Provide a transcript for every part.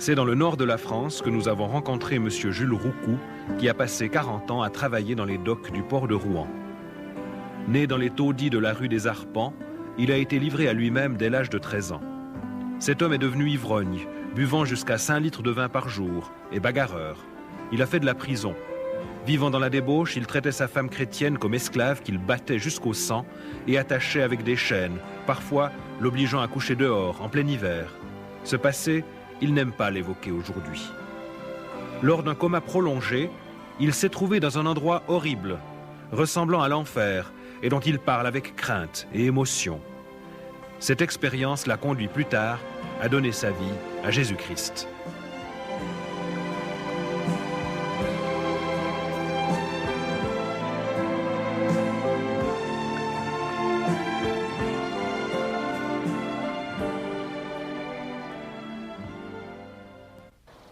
C'est dans le nord de la France que nous avons rencontré M. Jules Roucou, qui a passé 40 ans à travailler dans les docks du port de Rouen. Né dans les taudis de la rue des Arpents, il a été livré à lui-même dès l'âge de 13 ans. Cet homme est devenu ivrogne, buvant jusqu'à 5 litres de vin par jour, et bagarreur. Il a fait de la prison. Vivant dans la débauche, il traitait sa femme chrétienne comme esclave qu'il battait jusqu'au sang et attachait avec des chaînes, parfois l'obligeant à coucher dehors, en plein hiver. Ce passé, il n'aime pas l'évoquer aujourd'hui. Lors d'un coma prolongé, il s'est trouvé dans un endroit horrible, ressemblant à l'enfer, et dont il parle avec crainte et émotion. Cette expérience l'a conduit plus tard à donner sa vie à Jésus-Christ.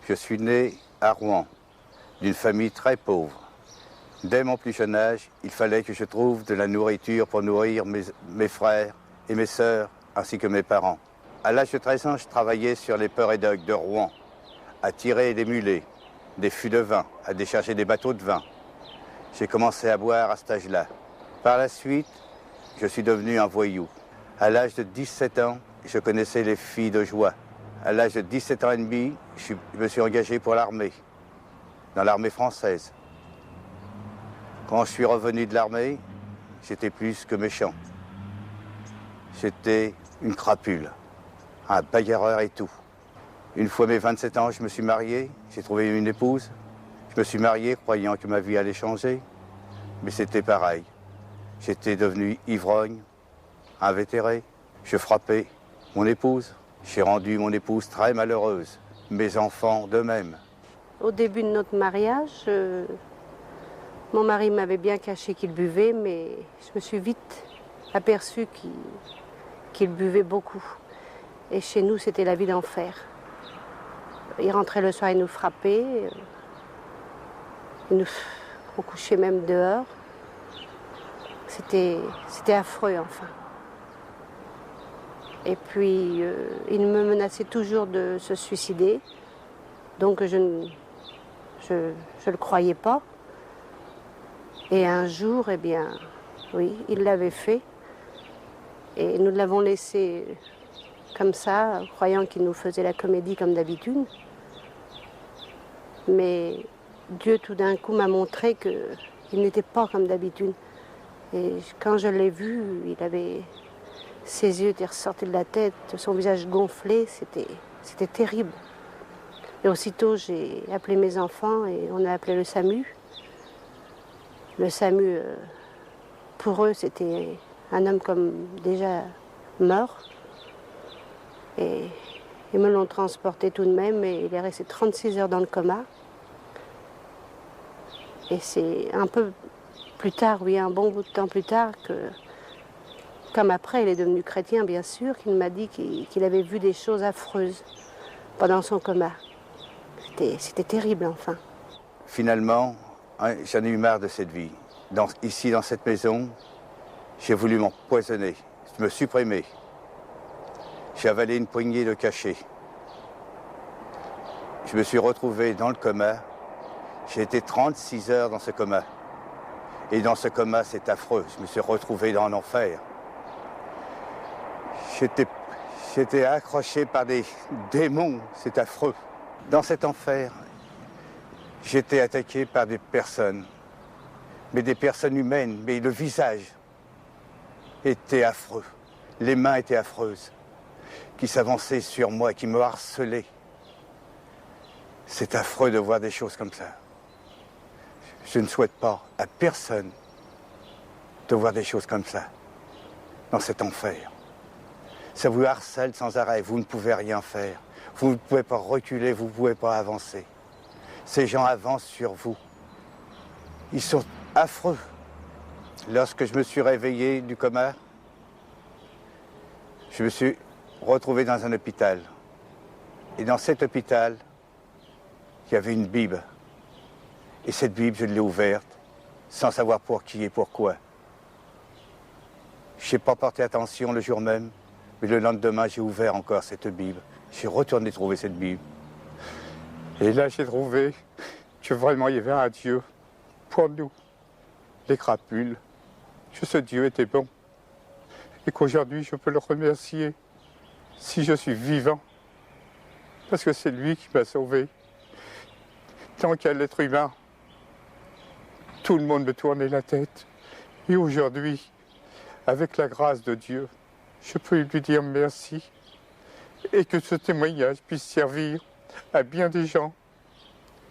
Je suis né à Rouen, d'une famille très pauvre. Dès mon plus jeune âge, il fallait que je trouve de la nourriture pour nourrir mes frères et mes sœurs, ainsi que mes parents. À l'âge de 13 ans, je travaillais sur les ports et docks de Rouen, à tirer des mulets, des fûts de vin, à décharger des bateaux de vin. J'ai commencé à boire à cet âge-là. Par la suite, je suis devenu un voyou. À l'âge de 17 ans, je connaissais les filles de joie. À l'âge de 17 ans et demi, je me suis engagé pour l'armée, dans l'armée française. Quand je suis revenu de l'armée, j'étais plus que méchant. J'étais une crapule, un bagarreur et tout. Une fois mes 27 ans, je me suis marié, j'ai trouvé une épouse. Je me suis marié croyant que ma vie allait changer, mais c'était pareil. J'étais devenu ivrogne, invétéré, je frappais mon épouse. J'ai rendu mon épouse très malheureuse, mes enfants de même. Au début de notre mariage, mon mari m'avait bien caché qu'il buvait, mais je me suis vite aperçue qu'il buvait beaucoup. Et chez nous, c'était la vie d'enfer. Il rentrait le soir, il nous frappait, on couchait même dehors. C'était affreux, enfin. Et puis, il me menaçait toujours de se suicider. Donc, je ne le croyais pas. Et un jour, eh bien, oui, il l'avait fait. Et nous l'avons laissé comme ça, croyant qu'il nous faisait la comédie comme d'habitude. Mais Dieu, tout d'un coup, m'a montré qu'il n'était pas comme d'habitude. Et quand je l'ai vu, ses yeux étaient ressortis de la tête, son visage gonflé, c'était terrible. Et aussitôt, j'ai appelé mes enfants et on a appelé le SAMU. Le SAMU, pour eux, c'était un homme comme déjà mort. Et ils me l'ont transporté tout de même et il est resté 36 heures dans le coma. Et c'est un peu plus tard, oui, un bon bout de temps plus tard que... Comme après, il est devenu chrétien, bien sûr, qu'il m'a dit qu'il avait vu des choses affreuses pendant son coma. C'était terrible, enfin. Finalement, j'en ai eu marre de cette vie. Ici, dans cette maison, j'ai voulu m'empoisonner, me supprimer. J'ai avalé une poignée de cachets. Je me suis retrouvé dans le coma. J'ai été 36 heures dans ce coma. Et dans ce coma, c'est affreux. Je me suis retrouvé dans l'enfer. J'étais accroché par des démons, c'est affreux. Dans cet enfer, j'étais attaqué par des personnes, mais des personnes humaines, mais le visage était affreux. Les mains étaient affreuses, qui s'avançaient sur moi, qui me harcelaient. C'est affreux de voir des choses comme ça. Je ne souhaite pas à personne de voir des choses comme ça, dans cet enfer. Ça vous harcèle sans arrêt, vous ne pouvez rien faire. Vous ne pouvez pas reculer, vous ne pouvez pas avancer. Ces gens avancent sur vous. Ils sont affreux. Lorsque je me suis réveillé du coma, je me suis retrouvé dans un hôpital. Et dans cet hôpital, il y avait une Bible. Et cette Bible, je l'ai ouverte, sans savoir pour qui et pourquoi. Je n'ai pas porté attention le jour même, mais le lendemain, j'ai ouvert encore cette Bible. J'ai retourné trouver cette Bible. Et là, j'ai trouvé que vraiment il y avait un Dieu pour nous, les crapules, que ce Dieu était bon. Et qu'aujourd'hui, je peux le remercier si je suis vivant. Parce que c'est lui qui m'a sauvé. Tant qu'à l'être humain, tout le monde me tournait la tête. Et aujourd'hui, avec la grâce de Dieu, je peux lui dire merci. Et que ce témoignage puisse servir à bien des gens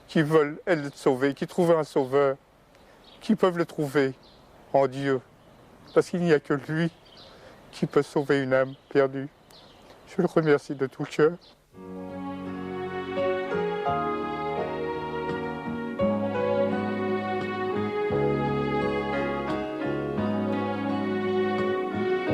qui veulent être sauvés, qui trouvent un sauveur, qui peuvent le trouver en Dieu. Parce qu'il n'y a que lui qui peut sauver une âme perdue. Je le remercie de tout cœur.